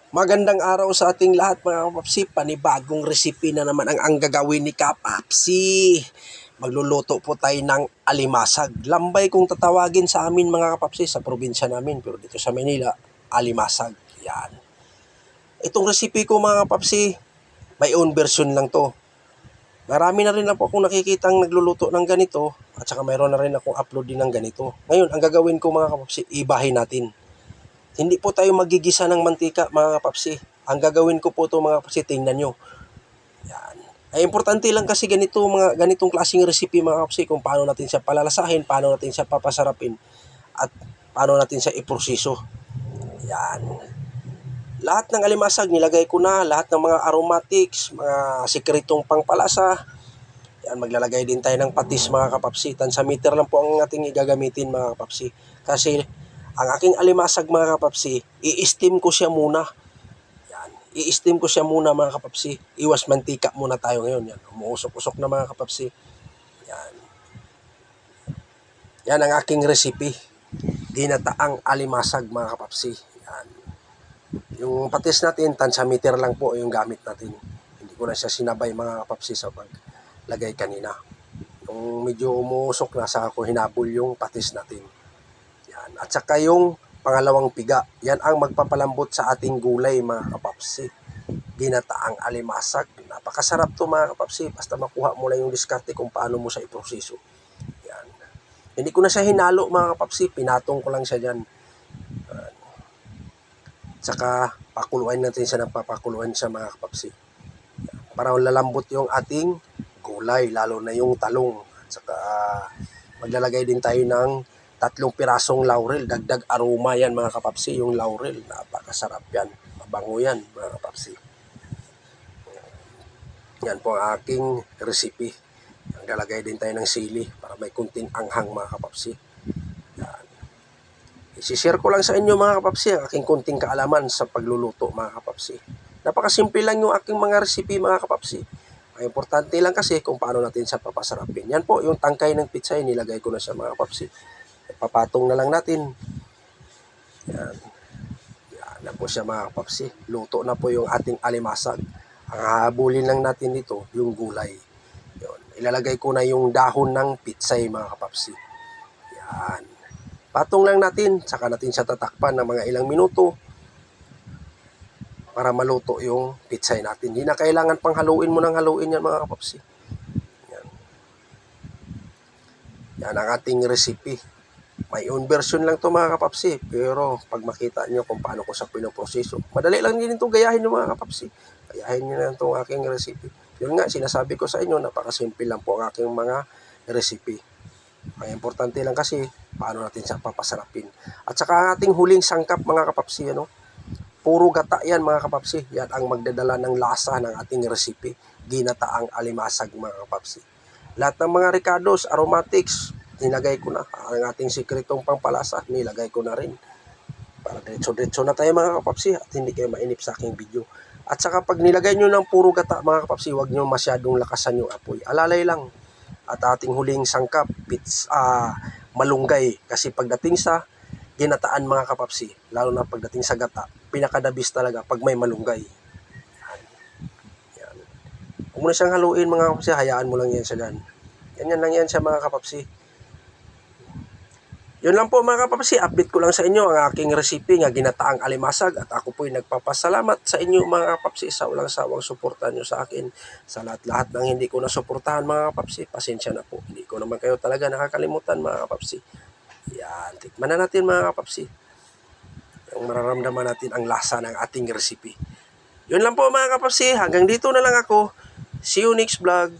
Magandang araw sa ating lahat mga kapapsi. Panibagong recipe na naman ang gagawin ni Kapapsi. Magluluto po tayo ng alimasag. Lambay kung tatawagin sa amin mga kapapsi sa probinsya namin. Pero dito sa Manila, alimasag. Yan. Itong recipe ko mga kapapsi, may own version lang to. Marami na rin na po akong nakikitang nagluluto ng ganito. At saka mayroon na rin akong upload din ng ganito. Ngayon, ang gagawin ko mga kapapsi, ibahin natin. Hindi po tayo magigisa ng mantika mga kapapsi. Ang gagawin ko po ito mga kapapsi, tingnan nyo. Yan. Ay importante lang kasi ganitong klaseng recipe mga kapapsi kung paano natin siya palalasahin, paano natin siya papasarapin, at paano natin siya iproseso. Yan. Lahat ng alimasag nilagay ko na, lahat ng mga aromatics, mga sikretong pangpalasa. Yan, maglalagay din tayo ng patis mga kapapsi. Tansameter lang po ang ating igagamitin mga kapapsi. Kasi ang aking alimasag mga kapapsi, i-steam ko siya muna. Yan, i-steam ko siya muna mga kapapsi. Iwas mantika muna tayo ngayon. Yan, umuusok-usok na mga kapapsi. Yan. Yan ang aking recipe. Ginataang alimasag mga kapapsi. Yan. Yung patis natin, tansameter lang po yung gamit natin. Hindi ko na siya sinabay mga kapapsi sa paglagay kanina. Yung medyo umuusok na, saka ko hinabol yung patis natin. At saka yung pangalawang piga, yan ang magpapalambot sa ating gulay mga kapapsi. Ginataang alimasag. Napakasarap to mga kapapsi. Basta makuha mo lang yung diskarte kung paano mo siya iproseso. Yan. Hindi ko na siya hinalo mga kapapsi. Pinatong ko lang siya dyan. Saka pakuluan natin siya ng papakuluan siya mga kapapsi. Yan. Para lalambot yung ating gulay, lalo na yung talong. Saka maglalagay din tayo ng 3 pirasong laurel. Dagdag aroma yan mga kapapsi, yung laurel. Napakasarap yan. Mabango yan mga kapapsi. Yan po ang aking recipe. Maglalagay din tayo ng sili para may kunting anghang mga kapapsi. Yan. Isishare ko lang sa inyo mga kapapsi ang aking kunting kaalaman sa pagluluto mga kapapsi. Napakasimple lang yung aking mga recipe mga kapapsi. Ang importante lang kasi kung paano natin siya papasarapin. Yan po, yung tangkay ng pitsay, nilagay ko na siya mga kapapsi. Papatong na lang natin. Yan. Yan na po siya mga kapapsi. Luto na po yung ating alimasag. Ang hahabulin lang natin dito, yung gulay. Yun. Ilalagay ko na yung dahon ng pitsay mga kapapsi. Yan. Patong lang natin, saka natin siya tatakpan ng mga ilang minuto para maluto yung pitsay natin. Hindi na kailangan pang haluin mo ng haluin yan mga kapapsi. Yan. Yan ang ating recipe. May own version lang to mga kapapsi, pero pag makita nyo kung paano ko sa pinoproseso, madali lang din ito gayahin nyo mga kapapsi. Gayahin nyo na itong aking recipe. Yun nga, sinasabi ko sa inyo, napakasimple lang po ang aking mga recipe. Ang importante lang kasi, paano natin siya papasarapin. At saka ang ating huling sangkap mga kapapsi, puro gata yan mga kapapsi. Yan ang magdadala ng lasa ng ating recipe. Ginataang alimasag mga kapapsi. Lahat ng mga ricados, aromatics, nilagay ko na. Ang ating sikretong pangpalasa, nilagay ko na rin. Para diretso-diretso na tayo mga kapapsi at hindi kayo mainip sa aking video. At saka pag nilagay nyo ng puro gata mga kapapsi, huwag nyo masyadong lakasan yung apoy. Alalay lang. At ating huling sangkap, malunggay. Kasi pagdating sa ginataan mga kapapsi, lalo na pagdating sa gata, pinakadabis talaga pag may malunggay. Yan. Huwag mo na siyang haluin mga kapapsi, hayaan mo lang yan siya dyan. Ganyan lang yan siya mga kapapsi. Yun lang po mga kapapsi, update ko lang sa inyo ang aking recipe nga ginataang alimasag at ako po'y nagpapasalamat sa inyo mga kapapsi sa walang sawang suportahan nyo sa akin. Sa lahat-lahat ng hindi ko nasuportahan mga kapapsi, pasensya na po. Hindi ko naman kayo talaga nakakalimutan mga kapapsi. Yan, tikman na natin mga kapapsi. Yung mararamdaman natin ang lasa ng ating recipe. Yun lang po mga kapapsi, hanggang dito na lang ako. See you next vlog.